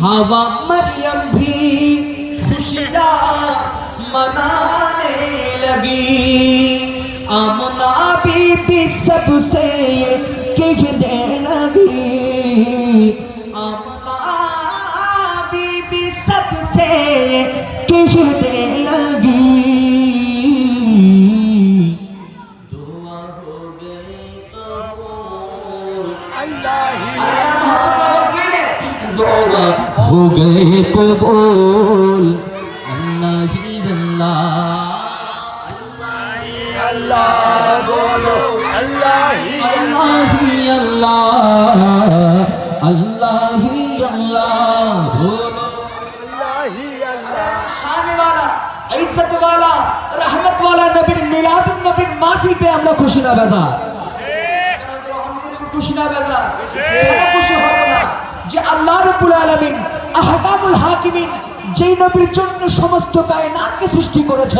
हवा मरियम भी खुशियाँ मनाने लगी, आमना बीबी सबसे कहने लगी, आमना बीबी सबसे कहने लगी, दुआ हो गई कबूल, दुआ हो गए कबूल, अल्लाह ही अल्लाह, अल्लाह बोलो अल्लाह ही अल्लाह ही अल्लाह, अल्लाह ही अल्लाह बोलो। अल्लाह ही अल्लाह। शान वाला, इज्जत वाला, रहमत वाला नबीर मिलादुन नबीर महफिल पे আমরা খুশি না বেজা, খুশি না বেজা, কেন খুশি হব না যে আল্লাহ রাব্বুল আলামিন আহকামুল হাকিমিন যেই নবীর জন্য সমস্ত কায়নাতকে সৃষ্টি করেছেন।